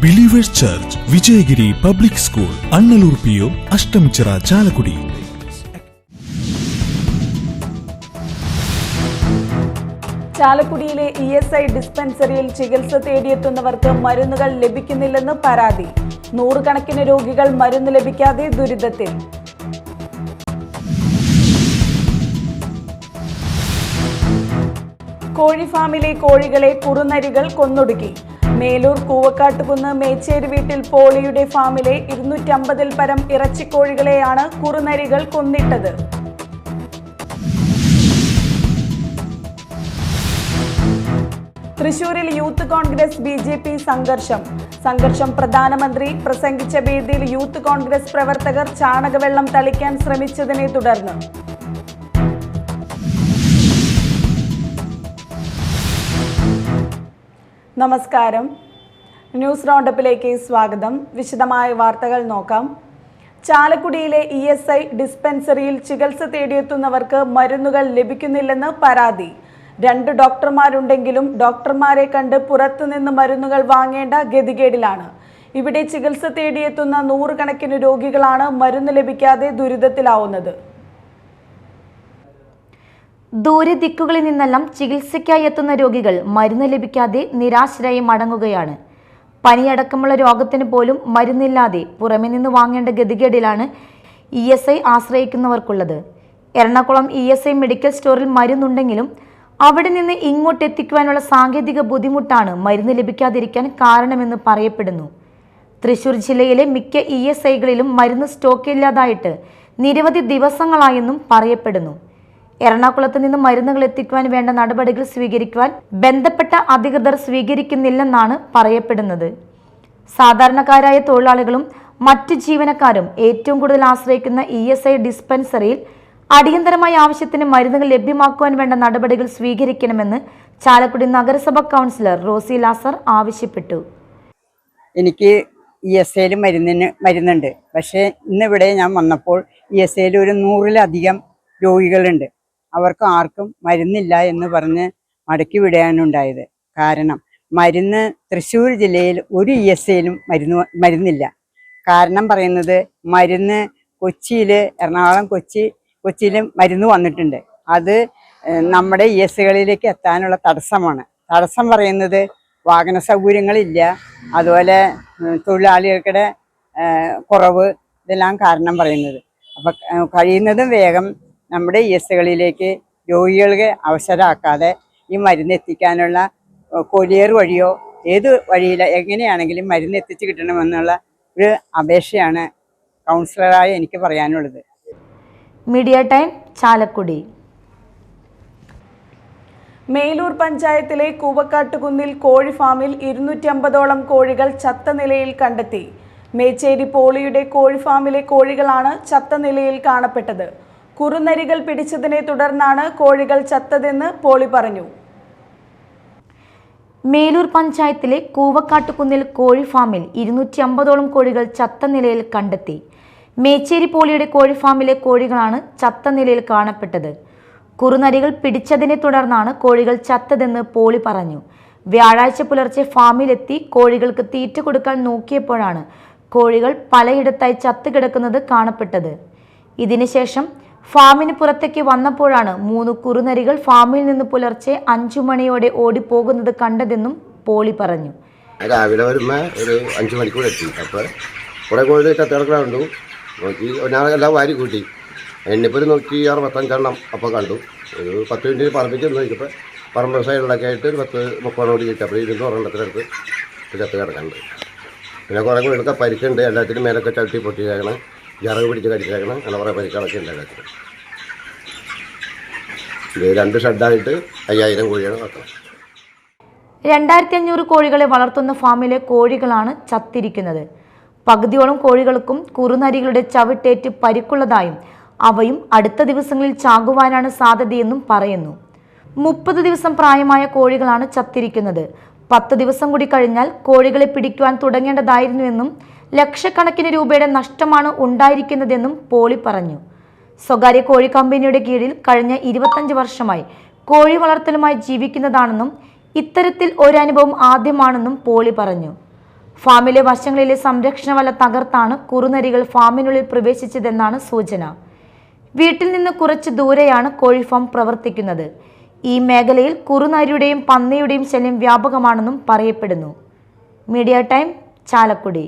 Believers Church, Vijayagiri Public School, Annalur PO, Ashtamichira, Chalakudy. ചാലക്കുടിയിലെ ESI ഡിസ്പെൻസറിയിൽ ചികിത്സ തേടിയെത്തുന്നവർക്ക് മരുന്നുകൾ ലഭിക്കുന്നില്ലെന്ന് പരാതി. നൂറുകണക്കിന് രോഗികൾ മരുന്ന് ലഭിക്കാതെ ദുരിതത്തിൽ. കോഴി ഫാമിലെ കോഴികളെ കുറുനരികൾ കൊന്നൊടുക്കി. മേലൂർ കൂവക്കാട്ടുകുന്ന് മേച്ചേരി വീട്ടിൽ പോളിയുടെ ഫാമിലെ 250-ൽ പരം ഇറച്ചിക്കോഴികളെയാണ് കുറുനരികൾ കൊന്നിട്ടത്. തൃശൂരിൽ യൂത്ത് കോൺഗ്രസ് BJP സംഘർഷം പ്രധാനമന്ത്രി പ്രസംഗിച്ച വേദിയിൽ യൂത്ത് കോൺഗ്രസ് പ്രവർത്തകർ ചാണകവെള്ളം തളിക്കാൻ ശ്രമിച്ചതിനെ തുടർന്ന്. നമസ്കാരം, ന്യൂസ് റൗണ്ടപ്പിലേക്ക് സ്വാഗതം. വിശദമായ വാർത്തകൾ നോക്കാം. ചാലക്കുടിയിലെ ESI ഡിസ്പെൻസറിയിൽ ചികിത്സ തേടിയെത്തുന്നവർക്ക് മരുന്നുകൾ ലഭിക്കുന്നില്ലെന്ന് പരാതി. 2 ഡോക്ടർമാരുണ്ടെങ്കിലും ഡോക്ടർമാരെ കണ്ട് പുറത്തുനിന്ന് മരുന്നുകൾ വാങ്ങേണ്ട ഗതികേടിലാണ്. ഇവിടെ ചികിത്സ തേടിയെത്തുന്ന നൂറുകണക്കിന് രോഗികളാണ് മരുന്ന് ലഭിക്കാതെ ദുരിതത്തിലാവുന്നത്. ദൂരദിക്കുകളിൽ നിന്നെല്ലാം ചികിത്സയ്ക്കായി എത്തുന്ന രോഗികൾ മരുന്ന് ലഭിക്കാതെ നിരാശരായി മടങ്ങുകയാണ്. പനിയടക്കമുള്ള രോഗത്തിന് പോലും മരുന്നില്ലാതെ പുറമെ നിന്ന് വാങ്ങേണ്ട ഗതികേടിലാണ് ESI ആശ്രയിക്കുന്നവർക്കുള്ളത്. എറണാകുളം ESI മെഡിക്കൽ സ്റ്റോറിൽ മരുന്നുണ്ടെങ്കിലും അവിടെ നിന്ന് ഇങ്ങോട്ട് എത്തിക്കുവാനുള്ള സാങ്കേതിക ബുദ്ധിമുട്ടാണ് മരുന്ന് ലഭിക്കാതിരിക്കാൻ കാരണമെന്ന് പറയപ്പെടുന്നു. തൃശൂർ ജില്ലയിലെ മിക്ക ESIകളിലും മരുന്ന് സ്റ്റോക്കില്ലാതായിട്ട് നിരവധി ദിവസങ്ങളായെന്നും പറയപ്പെടുന്നു. എറണാകുളത്ത് നിന്ന് മരുന്നുകൾ എത്തിക്കുവാൻ വേണ്ട നടപടികൾ സ്വീകരിക്കുവാൻ ബന്ധപ്പെട്ട അധികൃതർ സ്വീകരിക്കുന്നില്ലെന്നാണ് പറയപ്പെടുന്നത്. സാധാരണക്കാരായ തൊഴിലാളികളും മറ്റു ജീവനക്കാരും ഏറ്റവും കൂടുതൽ ആശ്രയിക്കുന്ന ESI ഡിസ്പെൻസറിയിൽ അടിയന്തരമായ ആവശ്യത്തിന് മരുന്നുകൾ ലഭ്യമാക്കുവാൻ വേണ്ട നടപടികൾ സ്വീകരിക്കണമെന്ന് ചാലക്കുടി നഗരസഭ കൗൺസിലർ റോസി ലാസർ ആവശ്യപ്പെട്ടു. എനിക്ക് ESIയിൽ മരുന്നുണ്ട്. പക്ഷേ ഇന്നിവിടെ ഞാൻ വന്നപ്പോൾ ESIയിൽ ഒരു 100-ലധികം രോഗികളുണ്ട്. അവർക്ക് ആർക്കും മരുന്നില്ല എന്ന് പറഞ്ഞ് മടക്കി വിടാനുണ്ടായത്. കാരണം മരുന്ന് തൃശ്ശൂർ ജില്ലയിൽ ഒരു ESIയിലും മരുന്നില്ല. കാരണം പറയുന്നത് മരുന്ന് കൊച്ചിയിൽ, എറണാകുളം കൊച്ചിയിലും മരുന്ന് വന്നിട്ടുണ്ട്. അത് നമ്മുടെ ESIകളിലേക്ക് എത്താനുള്ള തടസ്സമാണ്. തടസ്സം പറയുന്നത് വാഹന സൗകര്യങ്ങളില്ല, അതുപോലെ തൊഴിലാളികൾക്കിടെ കുറവ്, ഇതെല്ലാം കാരണം പറയുന്നത്. അപ്പം കഴിയുന്നതും വേഗം നമ്മുടെ ESIകളിലേക്ക് രോഗികൾക്ക് അവസരമാക്കാതെ ഈ മരുന്ന് എത്തിക്കാനുള്ള കൊറിയർ വഴിയോ ഏത് വഴിയില എങ്ങനെയാണെങ്കിലും മരുന്ന് എത്തിച്ച് കിട്ടണമെന്നുള്ള ഒരു അപേക്ഷയാണ് കൗൺസിലറായി എനിക്ക് പറയാനുള്ളത്. Media Time, Chalakudy. മേലൂർ പഞ്ചായത്തിലെ കൂവക്കാട്ടുകുന്നിൽ കോഴി ഫാമിൽ 250ഓളം കോഴികൾ ചത്ത നിലയിൽ കണ്ടെത്തി. മേച്ചേരി പോളിയുടെ കോഴി ഫാമിലെ കോഴികളാണ് ചത്ത നിലയിൽ കാണപ്പെട്ടത്. കുറുനരികൾ പിടിച്ചതിനെ തുടർന്നാണ് കോഴികൾ ചത്തതെന്ന് പോളി പറഞ്ഞു. മേലൂർ പഞ്ചായത്തിലെ കൂവക്കാട്ടുകുന്നിൽ കോഴി ഫാമിൽ 250ഓളം കോഴികൾ ചത്ത നിലയിൽ കണ്ടെത്തി. മേച്ചേരി പോളിയുടെ കോഴി ഫാമിലെ കോഴികളാണ് ചത്ത നിലയിൽ കാണപ്പെട്ടത്. കുറുനരികൾ പിടിച്ചതിനെ തുടർന്നാണ് കോഴികൾ ചത്തതെന്ന് പോളി പറഞ്ഞു. വ്യാഴാഴ്ച പുലർച്ചെ ഫാമിലെത്തി കോഴികൾക്ക് തീറ്റ കൊടുക്കാൻ നോക്കിയപ്പോഴാണ് കോഴികൾ പലയിടത്തായി ചത്തുകിടക്കുന്നത് കാണപ്പെട്ടത്. ഇതിനുശേഷം ഫാമിന് പുറത്തേക്ക് വന്നപ്പോഴാണ് 3 കുറുനരികൾ ഫാമിൽ നിന്ന് പുലർച്ചെ 5 മണിയോടെ ഓടിപ്പോകുന്നത് കണ്ടതെന്നും പോളി പറഞ്ഞു. രാവിലെ വരുമ്പോൾ ഒരു 5 മണിക്കൂർ എത്തി. അപ്പോൾ കുറേ കോഴി ചത്തിടക്കണുണ്ടു. നോക്കി ഞാനെല്ലാം വാരി കൂട്ടി എണ്ണിപ്പോൾ ഒരു 165 അപ്പോൾ കണ്ടു. ഒരു 10 മിനിറ്റ് പറമ്പിച്ച് നോക്കിയപ്പോൾ പറമ്പ് സൈഡിലൊക്കെ ആയിട്ട് ഒരു 10-30 കൂടി കിട്ടിയപ്പോൾ 200 ചത്ത് കിടക്കുന്നുണ്ട്. പിന്നെ കുറേ കോഴികൾക്ക് പരിക്കുണ്ട്. എല്ലാത്തിനും മേലൊക്കെ ചവിട്ടി പൊട്ടിയേക്കണം, ജറക് പിടിച്ച് കടിച്ചേക്കണം, അങ്ങനെ കുറേ പരിക്കുകളൊക്കെ ഉണ്ട് എല്ലാത്തിനും. ഇത് 2 ഷെഡായിട്ട് 5000 കോഴിയാണ് നോക്കണം. 2500 കോഴികളെ വളർത്തുന്ന ഫാമിലെ കോഴികളാണ് ചത്തിരിക്കുന്നത്. പകുതിയോളം കോഴികൾക്കും കുറുനരികളുടെ ചവിട്ടേറ്റ് പരിക്കുള്ളതായും അവയും അടുത്ത ദിവസങ്ങളിൽ ചാകുവാനാണ് സാധ്യതയെന്നും പറയുന്നു. 30 ദിവസം പ്രായമായ കോഴികളാണ് ചത്തിരിക്കുന്നത്. 10 ദിവസം കൂടി കഴിഞ്ഞാൽ കോഴികളെ പിടിക്കുവാൻ തുടങ്ങേണ്ടതായിരുന്നുവെന്നും ലക്ഷക്കണക്കിന് രൂപയുടെ നഷ്ടമാണ് ഉണ്ടായിരിക്കുന്നതെന്നും പോളി പറഞ്ഞു. സ്വകാര്യ കോഴി കമ്പനിയുടെ കീഴിൽ കഴിഞ്ഞ 25 വർഷമായി കോഴി വളർത്തലുമായി ജീവിക്കുന്നതാണെന്നും ഇത്തരത്തിൽ ഒരനുഭവം ആദ്യമാണെന്നും പോളി പറഞ്ഞു. ഫാമിലെ വശങ്ങളിലെ സംരക്ഷണ വല തകർത്താണ് കുറുനരികൾ ഫാമിനുള്ളിൽ പ്രവേശിച്ചതെന്നാണ് സൂചന. വീട്ടിൽ നിന്ന് കുറച്ച് ദൂരെയാണ് കോഴി ഫാം പ്രവർത്തിക്കുന്നത്. ഈ മേഖലയിൽ കുറുനരിയുടെയും പന്നിയുടെയും ശല്യം വ്യാപകമാണെന്നും പറയപ്പെടുന്നു. Media Time, Chalakudy.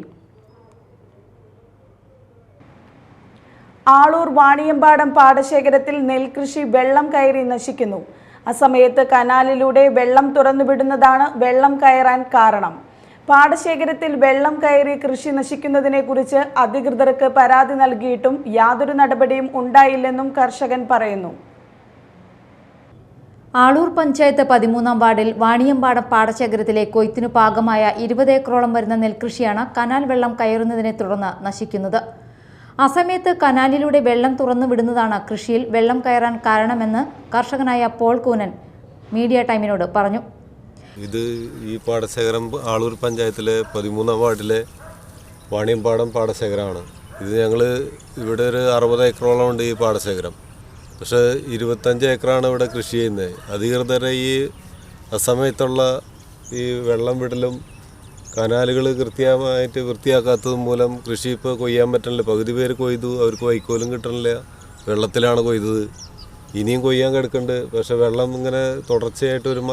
ആളൂർ വാണിയമ്പാടം പാടശേഖരത്തിൽ നെൽകൃഷി വെള്ളം കയറി നശിക്കുന്നു. അസമയത്ത് കനാലിലൂടെ വെള്ളം തുറന്നുവിടുന്നതാണ് വെള്ളം കയറാൻ കാരണം. പാടശേഖരത്തിൽ വെള്ളം കയറി കൃഷി നശിക്കുന്നതിനെ കുറിച്ച് അധികൃതർക്ക് പരാതി നൽകിയിട്ടും യാതൊരു നടപടിയും ഉണ്ടായില്ലെന്നും കർഷകൻ പറയുന്നു. ആളൂർ പഞ്ചായത്ത് 13-ാം വാർഡിൽ വാണിയമ്പാടം പാടശേഖരത്തിലെ കൊയ്ത്തിനു പാകമായ 20 ഏക്കറോളം വരുന്ന നെൽകൃഷിയാണ് കനാൽ വെള്ളം കയറുന്നതിനെ തുടർന്ന് നശിക്കുന്നത്. അസമയത്ത് കനാലിലൂടെ വെള്ളം തുറന്നു വിടുന്നതാണ് കൃഷിയിൽ വെള്ളം കയറാൻ കാരണമെന്ന് കർഷകനായ പോൾ കൂനൻ മീഡിയ ടൈമിനോട് പറഞ്ഞു. ഇത് ഈ പാടശേഖരം ആളൂർ പഞ്ചായത്തിലെ 13-ാം വാർഡിലെ വാണിയമ്പാടം പാടശേഖരമാണ്. ഇത് ഞങ്ങൾ ഇവിടെ ഒരു 60 ഏക്കറോളം ഉണ്ട് ഈ പാടശേഖരം. പക്ഷേ 25 ഏക്കറാണ് ഇവിടെ കൃഷി ചെയ്യുന്നത്. അധികൃതരെ ഈ അസമയത്തുള്ള ഈ വെള്ളം വിടലും കനാലുകൾ കൃത്യമായിട്ട് വൃത്തിയാക്കാത്തത് മൂലം കൃഷി ഇപ്പോൾ കൊയ്യാൻ പറ്റണില്ല. പകുതി പേര് കൊയ്തു, അവർക്ക് വൈക്കോലും കിട്ടണില്ല. വെള്ളത്തിലാണ് കൊയ്തത്. ഇനിയും കൊയ്യാൻ കിടക്കുന്നുണ്ട്. പക്ഷേ വെള്ളം ഇങ്ങനെ തുടർച്ചയായിട്ട് ഒരു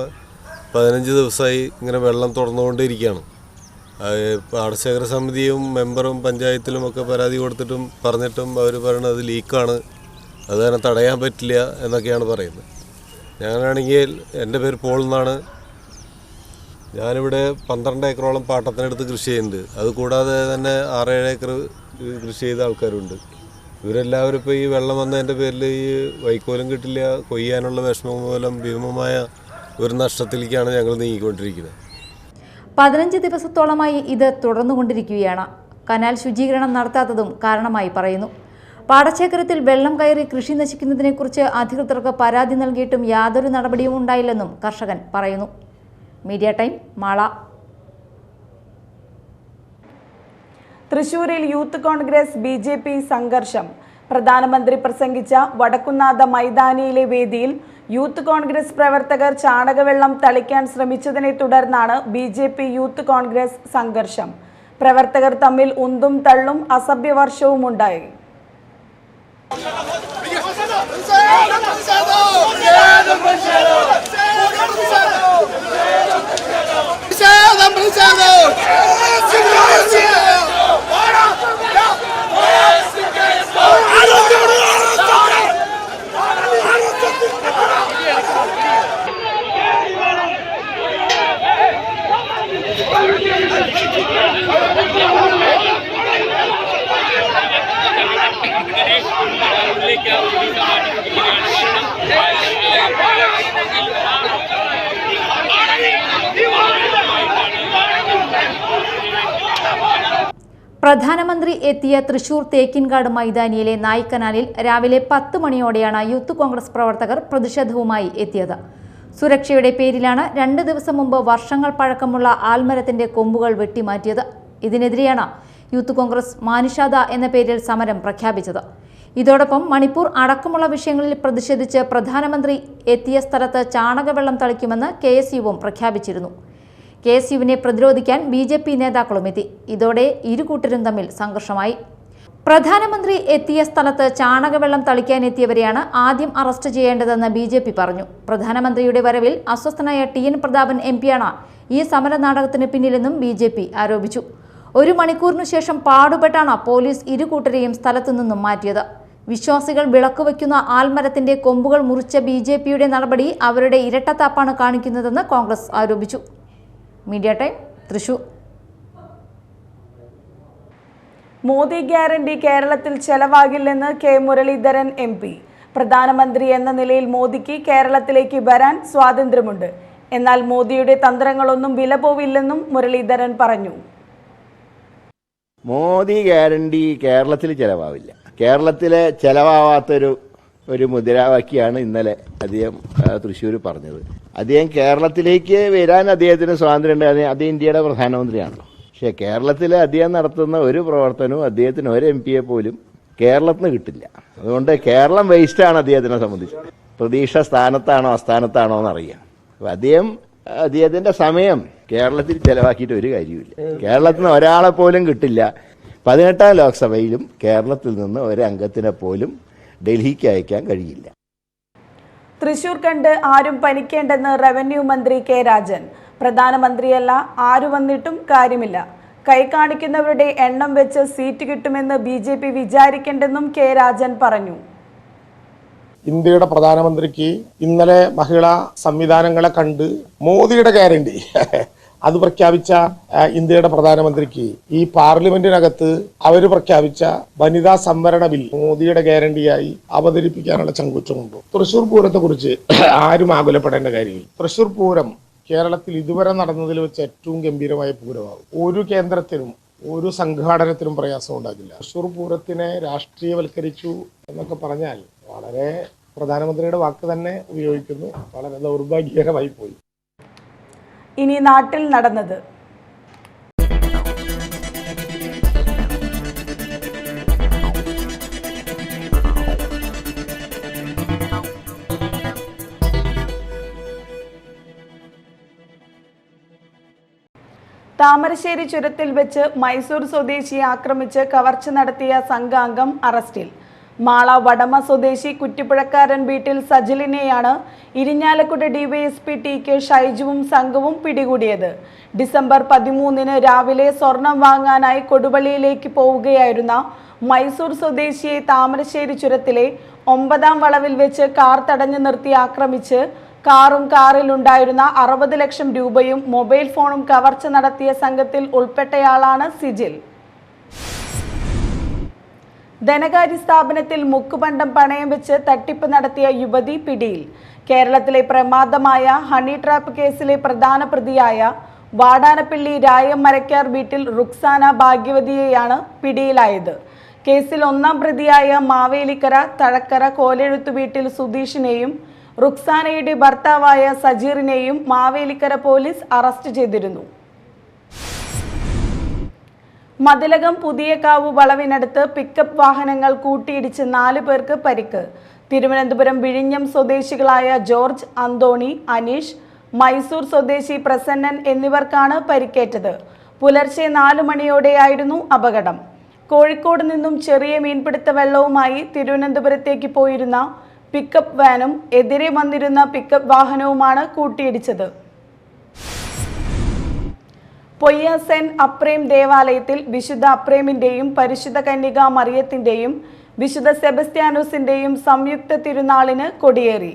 15 ദിവസമായി ഇങ്ങനെ വെള്ളം തുറന്നുകൊണ്ടിരിക്കുകയാണ്. പാടശേഖര സമിതിയും മെമ്പറും പഞ്ചായത്തിലും ഒക്കെ പരാതി കൊടുത്തിട്ടും പറഞ്ഞിട്ടും അവർ പറയുന്നത് അത് ലീക്കാണ്, അത് തന്നെ തടയാൻ പറ്റില്ല എന്നൊക്കെയാണ് പറയുന്നത്. ഞാനാണെങ്കിൽ എൻ്റെ പേര് പോൾ എന്നാണ്. ഞാനിവിടെ 12 ഏക്കറോളം പാട്ടത്തിനടുത്ത് കൃഷി ചെയ്യുന്നുണ്ട്. അതുകൂടാതെ തന്നെ 6-7 ഏക്കർ കൃഷി ചെയ്ത ആൾക്കാരുണ്ട്. ഇവരെല്ലാവരും ഇപ്പോൾ ഈ വെള്ളം വന്നതിൻ്റെ പേരിൽ ഈ വൈക്കോലും കിട്ടില്ല, കൊയ്യാനുള്ള വിഷമം മൂലം ഭീമമായ ഒരു നഷ്ടത്തിലേക്കാണ് ഞങ്ങൾ നീങ്ങിക്കൊണ്ടിരിക്കുന്നത്. 15 ദിവസത്തോളമായി ഇത് തുടർന്നുകൊണ്ടിരിക്കുകയാണ്. കനാൽ ശുചീകരണം നടത്താത്തതും കാരണമായി പറയുന്നു. പാടശേഖരത്തിൽ വെള്ളം കയറി കൃഷി നശിക്കുന്നതിനെക്കുറിച്ച് അധികൃതർക്ക് പരാതി നൽകിയിട്ടും യാതൊരു നടപടിയും ഉണ്ടായില്ലെന്നും കർഷകൻ പറയുന്നു. Media time, Mala. തൃശൂരിൽ യൂത്ത് കോൺഗ്രസ് BJP സംഘർഷം. പ്രധാനമന്ത്രി പ്രസംഗിച്ച വടക്കുന്നാഥ മൈതാനിയിലെ വേദിയിൽ യൂത്ത് കോൺഗ്രസ് പ്രവർത്തകർ ചാണകവെള്ളം തളിക്കാൻ ശ്രമിച്ചതിനെ തുടർന്നാണ് BJP യൂത്ത് കോൺഗ്രസ് സംഘർഷം. പ്രവർത്തകർ തമ്മിൽ ഉന്തും തള്ളും അസഭ്യവർഷവും ഉണ്ടായി. പ്രധാനമന്ത്രി എത്തിയ തൃശൂർ തേക്കിൻകാട് മൈതാനിയിലെ നായ്ക്കനാലിൽ രാവിലെ 10 മണിയോടെയാണ് യൂത്ത് കോൺഗ്രസ് പ്രവർത്തകർ പ്രതിഷേധവുമായി എത്തിയത്. സുരക്ഷയുടെ പേരിലാണ് 2 ദിവസം മുമ്പ് വർഷങ്ങൾ പഴക്കമുള്ള ആൽമരത്തിന്റെ കൊമ്പുകൾ വെട്ടിമാറ്റിയത്. ഇതിനെതിരെയാണ് യൂത്ത് കോൺഗ്രസ് മാനുഷാദ എന്ന പേരിൽ സമരം പ്രഖ്യാപിച്ചത്. ഇതോടൊപ്പം മണിപ്പൂർ അടക്കമുള്ള വിഷയങ്ങളിൽ പ്രതിഷേധിച്ച് പ്രധാനമന്ത്രി എത്തിയ സ്ഥലത്ത് ചാണകവെള്ളം തളിക്കുമെന്ന് KSUവും പ്രഖ്യാപിച്ചിരുന്നു. KSUവിനെ പ്രതിരോധിക്കാൻ BJP നേതാക്കളും എത്തി. ഇതോടെ ഇരുകൂട്ടരും തമ്മിൽ സംഘർഷമായി. പ്രധാനമന്ത്രി എത്തിയ സ്ഥലത്ത് ചാണകവെള്ളം തളിക്കാനെത്തിയവരെയാണ് ആദ്യം അറസ്റ്റ് ചെയ്യേണ്ടതെന്ന് BJP പറഞ്ഞു. പ്രധാനമന്ത്രിയുടെ വരവിൽ അസ്വസ്ഥനായ TN പ്രതാപൻ MPയാണ് ഈ സമര നാടകത്തിന് പിന്നിലെന്നും BJP ആരോപിച്ചു. 1 മണിക്കൂറിനു ശേഷം പാടുപെട്ടാണ് പോലീസ് ഇരുകൂട്ടരെയും സ്ഥലത്തു നിന്നും മാറ്റിയത്. വിശ്വാസികൾ വിളക്കുവെക്കുന്ന ആൽമരത്തിന്റെ കൊമ്പുകൾ മുറിച്ച BJPയുടെ നടപടി അവരുടെ ഇരട്ടത്താപ്പാണ് കാണിക്കുന്നതെന്ന് കോൺഗ്രസ് ആരോപിച്ചു. Media time, Thrissur. Modi guarantee കേരളത്തിൽ ചെലവാകില്ലെന്ന് K മുരളീധരൻ MP. പ്രധാനമന്ത്രി എന്ന നിലയിൽ മോദിക്ക് കേരളത്തിലേക്ക് വരാൻ സ്വാതന്ത്ര്യമുണ്ട്. എന്നാൽ മോദിയുടെ തന്ത്രങ്ങളൊന്നും വില പോവില്ലെന്നും മുരളീധരൻ പറഞ്ഞു. മോദി ഗ്യാരണ്ടി കേരളത്തിൽ ചെലവാവില്ല. കേരളത്തിലെ ചെലവാവാത്തൊരു മുദ്രാവാക്യമാണ് ഇന്നലെ അദ്ദേഹം തൃശ്ശൂർ പറഞ്ഞത്. അദ്ദേഹം കേരളത്തിലേക്ക് വരാൻ അദ്ദേഹത്തിന് സ്വാതന്ത്ര്യമുണ്ട്. അദ്ദേഹം ഇന്ത്യയുടെ പ്രധാനമന്ത്രിയാണല്ലോ. പക്ഷേ കേരളത്തിൽ അദ്ദേഹം നടത്തുന്ന ഒരു പ്രവർത്തനവും അദ്ദേഹത്തിന് ഒരു MP പോലും കേരളത്തിന് കിട്ടില്ല. അതുകൊണ്ട് കേരളം വേസ്റ്റാണ് അദ്ദേഹത്തിനെ സംബന്ധിച്ച്. പ്രതീക്ഷ സ്ഥാനത്താണോ അസ്ഥാനത്താണോ എന്നറിയാം. അപ്പം അദ്ദേഹം അദ്ദേഹത്തിൻ്റെ സമയം കേരളത്തിൽ ചെലവാക്കിയിട്ട് ഒരു കാര്യമില്ല. കേരളത്തിൽ നിന്ന് ഒരാളെ പോലും കിട്ടില്ല. 18ാം ലോക്സഭയിലും കേരളത്തിൽ നിന്ന് ഒരംഗത്തിനെ പോലും ഡൽഹിക്ക് അയക്കാൻ കഴിയില്ല. തൃശൂർ കണ്ട് ആരും പനിക്കേണ്ടെന്ന് റവന്യൂ മന്ത്രി കെ രാജൻ. പ്രധാനമന്ത്രിയല്ല, ആരു വന്നിട്ടും കാര്യമില്ല. കൈ കാണിക്കുന്നവരുടെ എണ്ണം വെച്ച് സീറ്റ് കിട്ടുമെന്ന് BJP വിചാരിക്കേണ്ടെന്നും കെ രാജൻ പറഞ്ഞു. ഇന്ത്യയുടെ പ്രധാനമന്ത്രിക്ക് ഇന്നലെ മഹിളാ സംവിധാനങ്ങളെ കണ്ട് മോദിയുടെ ഗ്യാരണ്ടി അത് പ്രഖ്യാപിച്ച ഇന്ത്യയുടെ പ്രധാനമന്ത്രിക്ക് ഈ പാർലമെന്റിനകത്ത് അവർ പ്രഖ്യാപിച്ച വനിതാ സംവരണ ബിൽ മോദിയുടെ ഗ്യാരണ്ടിയായി അവതരിപ്പിക്കാനുള്ള ചങ്കൂറ്റമുണ്ടോ? തൃശൂർ പൂരത്തെ കുറിച്ച് ആരും ആകുലപ്പെടേണ്ട കാര്യമില്ല. തൃശൂർ പൂരം കേരളത്തിൽ ഇതുവരെ നടന്നതിൽ വെച്ച് ഏറ്റവും ഗംഭീരമായ പൂരമാകും. ഒരു കേന്ദ്രത്തിനും ഒരു സംഘാടനത്തിനും പ്രയാസം ഉണ്ടാകില്ല. തൃശൂർ പൂരത്തിനെ രാഷ്ട്രീയവൽക്കരിച്ചു എന്നൊക്കെ പറഞ്ഞാൽ വളരെ പ്രധാനമന്ത്രിയുടെ വാക്ക് തന്നെ ഉപയോഗിക്കുന്നു. വളരെ ദൗർഭാഗ്യകരമായി പോയി. ഇനി നാട്ടിൽ നടന്നത്. താമരശ്ശേരി ചുരത്തിൽ വെച്ച് മൈസൂർ സ്വദേശിയെ ആക്രമിച്ച് കവർച്ച നടത്തിയ സംഘാംഗം അറസ്റ്റിൽ. മാള വടമ സ്വദേശി കുറ്റിപ്പുഴക്കാരൻ വീട്ടിൽ സജിലിനെയാണ് ഇരിഞ്ഞാലക്കുട DYSP TK ഷൈജുവും സംഘവും പിടികൂടിയത്. ഡിസംബർ 13 രാവിലെ സ്വർണം വാങ്ങാനായി കൊടുവള്ളിയിലേക്ക് പോവുകയായിരുന്ന മൈസൂർ സ്വദേശിയെ താമരശ്ശേരി ചുരത്തിലെ 9ാം വളവിൽ വെച്ച് കാർ തടഞ്ഞു നിർത്തി ആക്രമിച്ച് കാറും കാറിലുണ്ടായിരുന്ന 60 ലക്ഷം രൂപയും മൊബൈൽ ഫോണും കവർച്ച നടത്തിയ സംഘത്തിൽ ഉൾപ്പെട്ടയാളാണ് സിജിൽ. ധനകാര്യ സ്ഥാപനത്തിൽ മുക്കുപണ്ടം പണയം വെച്ച് തട്ടിപ്പ് നടത്തിയ യുവതി പിടിയിൽ. കേരളത്തിലെ പ്രമാദമായ ഹണി ട്രാപ്പ് കേസിലെ പ്രധാന പ്രതിയായ വാടാനപ്പള്ളി രായം മരക്കാർ വീട്ടിൽ റുക്സാന ഭാഗ്യവതിയെയാണ് പിടിയിലായത്. കേസിൽ 1ാം പ്രതിയായ മാവേലിക്കര തഴക്കര കോലെഴുത്തു വീട്ടിൽ സുധീഷിനെയും റുക്സാനയുടെ ഭർത്താവായ സജീറിനെയും മാവേലിക്കര പോലീസ് അറസ്റ്റ് ചെയ്തിരുന്നു. മതിലകം പുതിയകാവ് വളവിനടുത്ത് പിക്കപ്പ് വാഹനങ്ങൾ കൂട്ടിയിടിച്ച് 4 പേർക്ക് പരിക്ക്. തിരുവനന്തപുരം വിഴിഞ്ഞം സ്വദേശികളായ ജോർജ്, അന്തോണി, അനീഷ്, മൈസൂർ സ്വദേശി പ്രസന്നൻ എന്നിവർക്കാണ് പരിക്കേറ്റത്. പുലർച്ചെ 4 മണിയോടെയായിരുന്നു അപകടം. കോഴിക്കോട് നിന്നും ചെറിയ മീൻപിടുത്ത വെള്ളവുമായി തിരുവനന്തപുരത്തേക്ക് പോയിരുന്ന പിക്കപ്പ് വാനും എതിരെ വന്നിരുന്ന പിക്കപ്പ് വാഹനവുമാണ് കൂട്ടിയിടിച്ചത്. പൊയ്യ സെന്റ് അപ്രേം ദേവാലയത്തിൽ വിശുദ്ധ അപ്രേമിന്റെയും പരിശുദ്ധ കന്യക മറിയത്തിന്റെയും വിശുദ്ധ സെബസ്ത്യാനോസിന്റെയും സംയുക്ത തിരുനാളിന് കൊടിയേറി.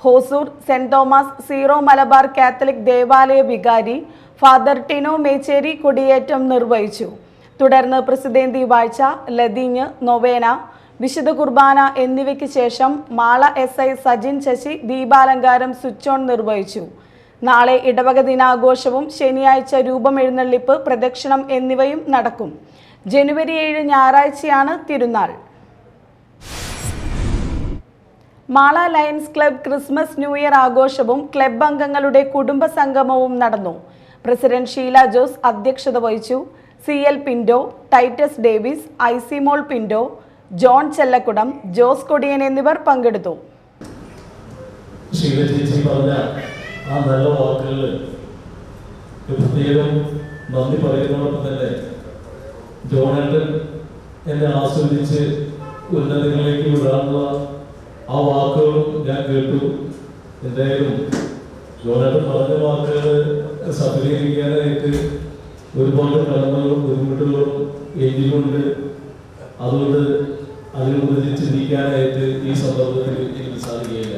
Hosur Saint Thomas Syro Malabar Catholic ദേവാലയ വികാരി ഫാദർ ടിനോ മേച്ചേരി കൊടിയേറ്റം നിർവഹിച്ചു. തുടർന്ന് പ്രസിദ്ധേന്തി വാഴ്ച, ലതീഞ്ഞ്, നൊവേന, വിശുദ്ധ കുർബാന എന്നിവയ്ക്ക് ശേഷം മാള SI സജിൻ ശശി ദീപാലങ്കാരം സ്വിച്ച് ഓൺ നിർവഹിച്ചു. നാളെ ഇടവക ദിനാഘോഷവും ശനിയാഴ്ച രൂപമെഴുന്നള്ളിപ്പ്, പ്രദക്ഷിണം എന്നിവയും നടക്കും. ജനുവരി 7 ഞായറാഴ്ചയാണ് തിരുനാൾ. Mala lions club Christmas new year ആഘോഷവും ക്ലബ് അംഗങ്ങളുടെ കുടുംബ സംഗമവും നടന്നു. പ്രസിഡന്റ് ഷീല ജോസ് അധ്യക്ഷത വഹിച്ചു. CL പിൻഡോ, ടൈറ്റസ് ഡേവിസ്, IC മോൾ പിൻഡോ, ജോൺ ചെല്ലക്കുടം, ജോസ് കൊടിയൻ എന്നിവർ പങ്കെടുത്തു. ആ നല്ല വാക്കുകൾ പ്രത്യേകം നന്ദി പറയുന്നതോടൊപ്പം തന്നെ ജോണേട്ടൻ എന്നെ ആസ്വദിച്ച് ഉന്നതങ്ങളിലേക്ക് വിടാനുള്ള ആ വാക്കുകളും ഞാൻ കേട്ടു. എന്തായാലും ജോണേട്ടൻ പറഞ്ഞ വാക്കുകൾ സഫലീകരിക്കാനായിട്ട് ഒരുപാട് കടമകളും ബുദ്ധിമുട്ടുകളും എഴുതിക്കൊണ്ട് അതുകൊണ്ട് അതിനെക്കുറിച്ച് ചിന്തിക്കാനായിട്ട് ഈ സന്ദർഭത്തിൽ എനിക്ക് സാധിക്കുകയില്ല.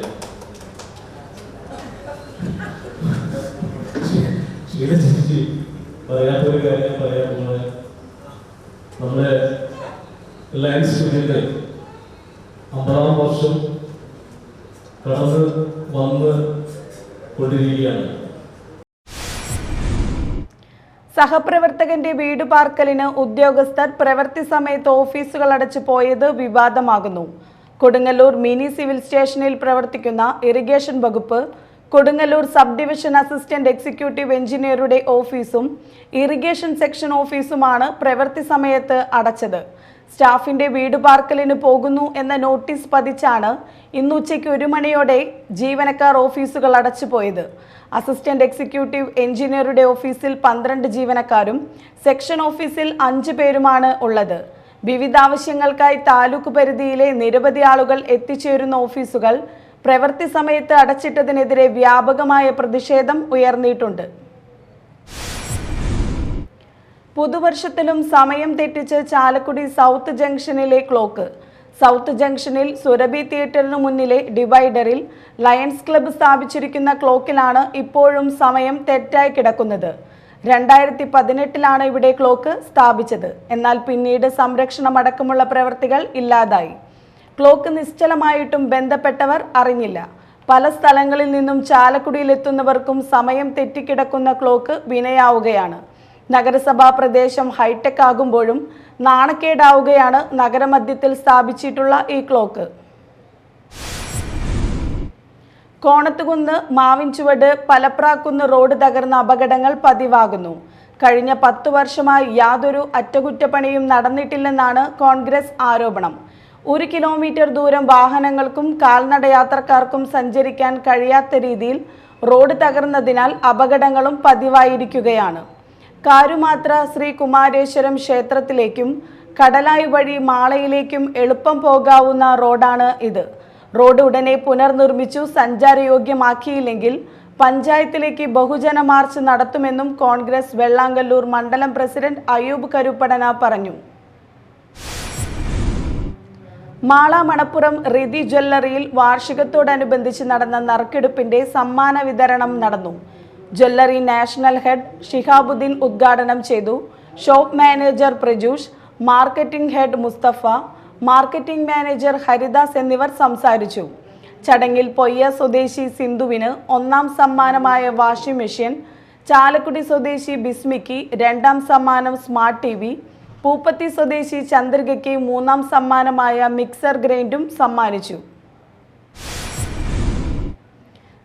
ചേച്ചി പറയാത്തൊരു കാര്യം പറയാൻ പോകുന്നത്, നമ്മുടെ ലയൺസ് ക്ലബിന്റെ 50ാം വർഷം കടന്ന് വന്ന് കൊണ്ടിരിക്കുകയാണ്. സഹപ്രവർത്തകന്റെ വീട് പാർക്കലിന് ഉദ്യോഗസ്ഥർ പ്രവൃത്തി സമയത്ത് ഓഫീസുകൾ അടച്ചു പോയത് വിവാദമാകുന്നു. കൊടുങ്ങല്ലൂർ മിനി സിവിൽ സ്റ്റേഷനിൽ പ്രവർത്തിക്കുന്ന ഇറിഗേഷൻ വകുപ്പ്, Kodungallur sub division assistant executive എഞ്ചിനീയറുടെ ഓഫീസും ഇറിഗേഷൻ സെക്ഷൻ ഓഫീസുമാണ് പ്രവൃത്തി സമയത്ത് അടച്ചത്. സ്റ്റാഫിന്റെ വീട് പാർക്കലിന് പോകുന്നു എന്ന നോട്ടീസ് പതിച്ചാണ് ഇന്ന് ഉച്ചയ്ക്ക് 1 മണിയോടെ ജീവനക്കാർ ഓഫീസുകൾ അടച്ചുപോയത്. അസിസ്റ്റന്റ് എക്സിക്യൂട്ടീവ് എഞ്ചിനീയറുടെ ഓഫീസിൽ 12 ജീവനക്കാരും സെക്ഷൻ ഓഫീസിൽ 5 പേരുമാണ് ഉള്ളത്. വിവിധ ആവശ്യങ്ങൾക്കായി താലൂക്ക് പരിധിയിലെ നിരവധി ആളുകൾ എത്തിച്ചേരുന്ന ഓഫീസുകൾ പ്രവൃത്തി സമയത്ത് അടച്ചിട്ടതിനെതിരെ വ്യാപകമായ പ്രതിഷേധം ഉയർന്നിട്ടുണ്ട്. പുതുവർഷത്തിലും സമയം തെറ്റിച്ച് ചാലക്കുടി സൗത്ത് ജംഗ്ഷനിലെ ക്ലോക്ക്. സൗത്ത് ജംഗ്ഷനിൽ സുരഭി തിയേറ്ററിന് മുന്നിലെ ഡിവൈഡറിൽ ലയൺസ് ക്ലബ്ബ് സ്ഥാപിച്ചിരിക്കുന്ന ക്ലോക്കിലാണ് ഇപ്പോഴും സമയം തെറ്റായി കിടക്കുന്നത്. 2018 ഇവിടെ ക്ലോക്ക് സ്ഥാപിച്ചത്. എന്നാൽ പിന്നീട് സംരക്ഷണമടക്കമുള്ള പ്രവൃത്തികൾ ഇല്ലാതായി. ക്ലോക്ക് നിശ്ചലമായിട്ടും ബന്ധപ്പെട്ടവർ അറിഞ്ഞില്ല. പല സ്ഥലങ്ങളിൽ നിന്നും ചാലക്കുടിയിലെത്തുന്നവർക്കും സമയം തെറ്റിക്കിടക്കുന്ന ക്ലോക്ക് വിനയാവുകയാണ്. നഗരസഭാ പ്രദേശം ഹൈടെക് ആകുമ്പോഴും നാണക്കേടാവുകയാണ് നഗരമധ്യത്തിൽ സ്ഥാപിച്ചിട്ടുള്ള ഈ ക്ലോക്ക്. കോണത്തുകുന്ന് മാവിൻചുവട് പലപ്രാക്കുന്ന് റോഡ് തകർന്ന അപകടങ്ങൾ പതിവാകുന്നു. കഴിഞ്ഞ 10 വർഷമായി യാതൊരു അറ്റകുറ്റപ്പണിയും നടന്നിട്ടില്ലെന്നാണ് കോൺഗ്രസ് ആരോപണം. 1 കിലോമീറ്റർ ദൂരം വാഹനങ്ങൾക്കും കാൽനടയാത്രക്കാർക്കും സഞ്ചരിക്കാൻ കഴിയാത്ത രീതിയിൽ റോഡ് തകർന്നതിനാൽ അപകടങ്ങളും പതിവായിരിക്കുകയാണ്. കാരുമാത്ര ശ്രീ കുമാരേശ്വരം ക്ഷേത്രത്തിലേക്കും കടലായി വഴി മാളയിലേക്കും എളുപ്പം പോകാവുന്ന റോഡാണ് ഇത്. റോഡ് ഉടനെ പുനർനിർമ്മിച്ചു സഞ്ചാരയോഗ്യമാക്കിയില്ലെങ്കിൽ പഞ്ചായത്തിലേക്ക് ബഹുജന മാർച്ച് നടത്തുമെന്നും കോൺഗ്രസ് വെള്ളാങ്കല്ലൂർ മണ്ഡലം പ്രസിഡന്റ് അയൂബ് കരുപ്പടന പറഞ്ഞു. മാള മണപ്പുറം റിതി ജ്വല്ലറിയിൽ വാർഷികത്തോടനുബന്ധിച്ച് നടന്ന നറുക്കെടുപ്പിന്റെ സമ്മാന വിതരണം നടന്നു. ജ്വല്ലറി നാഷണൽ ഹെഡ് ഷിഹാബുദ്ദീൻ ഉദ്ഘാടനം ചെയ്തു. Shop manager Prajoosh, marketing head Musthafa, marketing manager Haridas എന്നിവർ സംസാരിച്ചു. ചടങ്ങിൽ പൊയ്യ സ്വദേശി സിന്ധുവിന് 1ാം സമ്മാനമായ വാഷിംഗ് മെഷീൻ, ചാലക്കുടി സ്വദേശി ബിസ്മിക്ക് 2ാം സമ്മാനം സ്മാർട്ട് TV, പൂപ്പത്തി സ്വദേശി ചന്ദ്രികയ്ക്ക് 3ാം സമ്മാനമായ മിക്സർ ഗ്രൈൻഡും സമ്മാനിച്ചു.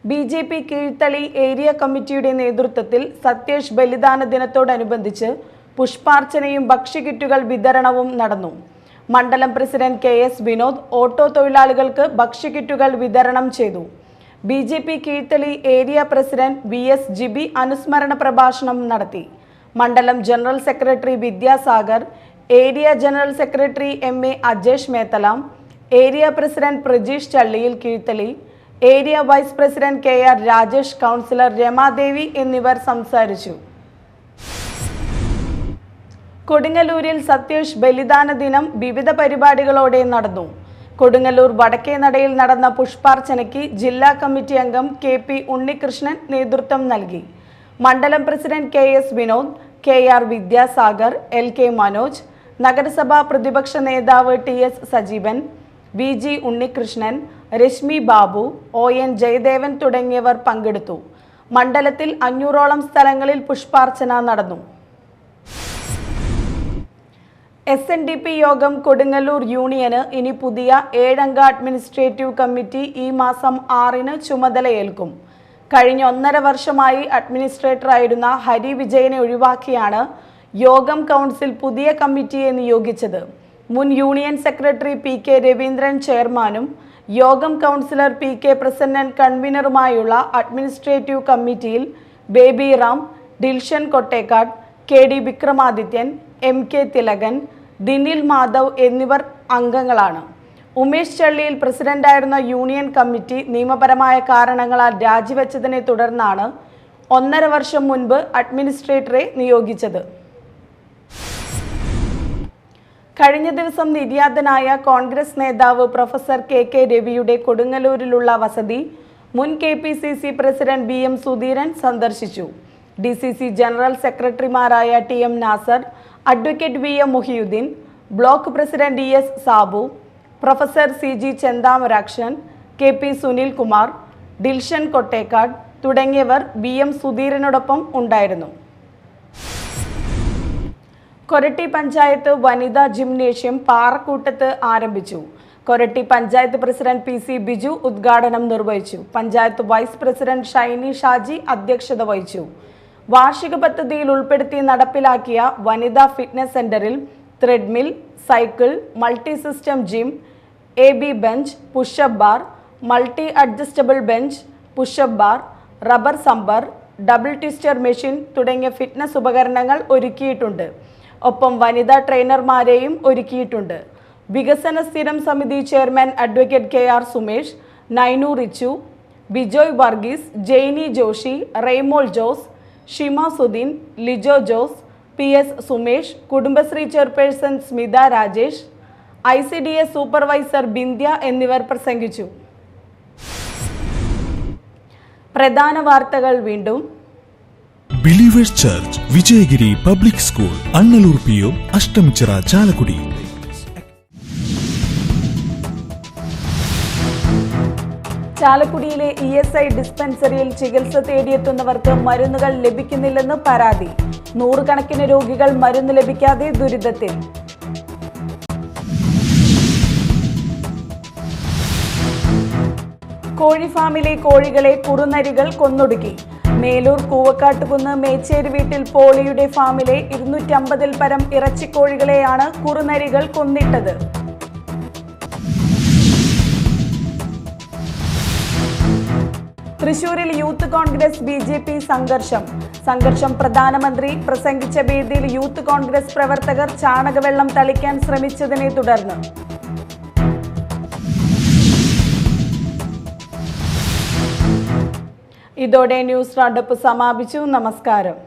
BJP കീഴ്ത്തളി ഏരിയ കമ്മിറ്റിയുടെ നേതൃത്വത്തിൽ സത്യേഷ് ബലിദാന ദിനത്തോടനുബന്ധിച്ച് പുഷ്പാർച്ചനയും ഭക്ഷ്യക്കിറ്റുകൾ വിതരണവും നടന്നു. മണ്ഡലം പ്രസിഡന്റ് KS വിനോദ് ഓട്ടോ തൊഴിലാളികൾക്ക് ഭക്ഷ്യക്കിറ്റുകൾ വിതരണം ചെയ്തു. BJP Keezhthali area president VS Jibi അനുസ്മരണ പ്രഭാഷണം നടത്തി. മണ്ഡലം general secretary Vidyasagar, area general secretary MA Ajesh Methalam, area president Prajeesh Challiyil Keezhthali, area vice president KR Rajesh, councillor Ramadevi എന്നിവർ സംസാരിച്ചു. കൊടുങ്ങല്ലൂരിൽ സത്യേഷ് ബലിദാന ദിനം വിവിധ പരിപാടികളോടെ നടന്നു. കൊടുങ്ങല്ലൂർ വടക്കേനടയിൽ നടന്ന പുഷ്പാർച്ചനയ്ക്ക് ജില്ലാ കമ്മിറ്റി അംഗം KP ഉണ്ണികൃഷ്ണൻ നേതൃത്വം നൽകി. മണ്ഡലം president KS Vinod, KR Vidyasagar, LK Manoj, നഗരസഭാ പ്രതിപക്ഷ നേതാവ് TS Sajeevan, VG Unnikrishnan, Rashmi Babu, ON Jayadevan തുടങ്ങിയവർ പങ്കെടുത്തു. മണ്ഡലത്തിൽ 500ഓളം സ്ഥലങ്ങളിൽ പുഷ്പാർച്ചന നടന്നു. SNDP യോഗം കൊടുങ്ങല്ലൂർ യൂണിയന് ഇനി പുതിയ 7 അംഗ അഡ്മിനിസ്ട്രേറ്റീവ് കമ്മിറ്റി ഈ മാസം 6-ന് ചുമതലയേൽക്കും. കഴിഞ്ഞ 1.5 വർഷമായി അഡ്മിനിസ്ട്രേറ്റർ ആയിരുന്ന ഹരി വിജയനെ ഒഴിവാക്കിയാണ് യോഗം കൗൺസിൽ പുതിയ കമ്മിറ്റിയെ നിയോഗിച്ചത്. മുൻ യൂണിയൻ സെക്രട്ടറി PK രവീന്ദ്രൻ ചെയർമാനും യോഗം കൗൺസിലർ PK പ്രസന്നൻ കൺവീനറുമായുള്ള അഡ്മിനിസ്ട്രേറ്റീവ് കമ്മിറ്റിയിൽ baby Ram, Dilshan Kottekkad, KD Vikramadithyan, MK Thilakan, Dinil Madhav എന്നിവർ അംഗങ്ങളാണ്. ഉമേഷ് ചള്ളിയിൽ പ്രസിഡന്റായിരുന്ന യൂണിയൻ കമ്മിറ്റി നിയമപരമായ കാരണങ്ങളാൽ രാജിവെച്ചതിനെ തുടർന്നാണ് 1.5 വർഷം മുൻപ് അഡ്മിനിസ്ട്രേറ്ററെ നിയോഗിച്ചത്. കഴിഞ്ഞ ദിവസം നിര്യാതനായ കോൺഗ്രസ് നേതാവ് പ്രൊഫസർ KK രവിയുടെ കൊടുങ്ങല്ലൂരിലുള്ള വസതി മുൻ KPCC പ്രസിഡന്റ് BM സുധീരൻ സന്ദർശിച്ചു. DCC ജനറൽ സെക്രട്ടറിമാരായ TM Nasar, advocate VM Muhiyuddeen, block president ES Sabu, professor CG Chenthamarakshan, KP Sunil Kumar, Dilshan Kottekkad തുടങ്ങിയവർ BM സുധീരനോടൊപ്പം ഉണ്ടായിരുന്നു. കൊരട്ടി പഞ്ചായത്ത് വനിതാ ജിംനേഷ്യം പാറക്കൂട്ടത്ത് ആരംഭിച്ചു. കൊരട്ടി പഞ്ചായത്ത് പ്രസിഡന്റ് PC ബിജു ഉദ്ഘാടനം നിർവഹിച്ചു. പഞ്ചായത്ത് വൈസ് പ്രസിഡന്റ് ഷൈനി ഷാജി അധ്യക്ഷത വഹിച്ചു. വാർഷിക പദ്ധതിയിൽ ഉൾപ്പെടുത്തി നടപ്പിലാക്കിയ വനിതാ ഫിറ്റ്നസ് സെന്ററിൽ treadmill, cycle, multi system gym, AB bench, pushup bar, multi adjustable bench, pushup bar, rubber സമ്പർ, ഡബിൾ ട്വിസ്റ്റർ മെഷീൻ തുടങ്ങിയ ഫിറ്റ്നസ് ഉപകരണങ്ങൾ ഒരുക്കിയിട്ടുണ്ട്. ഒപ്പം വനിതാ ട്രെയിനർമാരെയും ഒരുക്കിയിട്ടുണ്ട്. വികസന സ്ഥിരം സമിതി chairman advocate KR Sumesh, Nainu Richu, Bijoy Varghese, Jainy Joshy, Reymol Jose, Shima Sudheen, Lijo Jose, PS Sumesh, Kudumbashree chairperson Smitha Rajesh, ICDS supervisor Bindhya എന്നിവർ പ്രസംഗിച്ചു. പ്രധാന വാർത്തകൾ വീണ്ടും. Believers Church Vijayagiri Public School Annalur PO Ashtamichira Chalakudy. ചാലക്കുടിയിലെ ESI ഡിസ്പെൻസറിയിൽ ചികിത്സ തേടിയെത്തുന്നവർക്ക് മരുന്നുകൾ ലഭിക്കുന്നില്ലെന്ന് പരാതി. നൂറുകണക്കിന് രോഗികൾ മരുന്ന് ലഭിക്കാതെ ദുരിതത്തിൽ. കോഴിഫാമിലെ കോഴികളെ കുറുനരികൾ കൊന്നൊടുക്കി. മേലൂർ കൂവക്കാട്ടുകുന്ന് മേച്ചേരി വീട്ടിൽ പോളിയുടെ ഫാമിലെ 250-ൽ പരം ഇറച്ചിക്കോഴികളെയാണ് കുറുനരികൾ കൊന്നിട്ടത്. തൃശൂരിൽ യൂത്ത് കോൺഗ്രസ് BJP സംഘർഷം പ്രധാനമന്ത്രി പ്രസംഗിച്ച വേദിയിൽ യൂത്ത് കോൺഗ്രസ് പ്രവർത്തകർ ചാണകവെള്ളം തളിക്കാൻ ശ്രമിച്ചതിനെ തുടർന്ന്. ഇതോടെ ന്യൂസ് റൗണ്ടപ്പ് സമാപിച്ചു. നമസ്കാരം.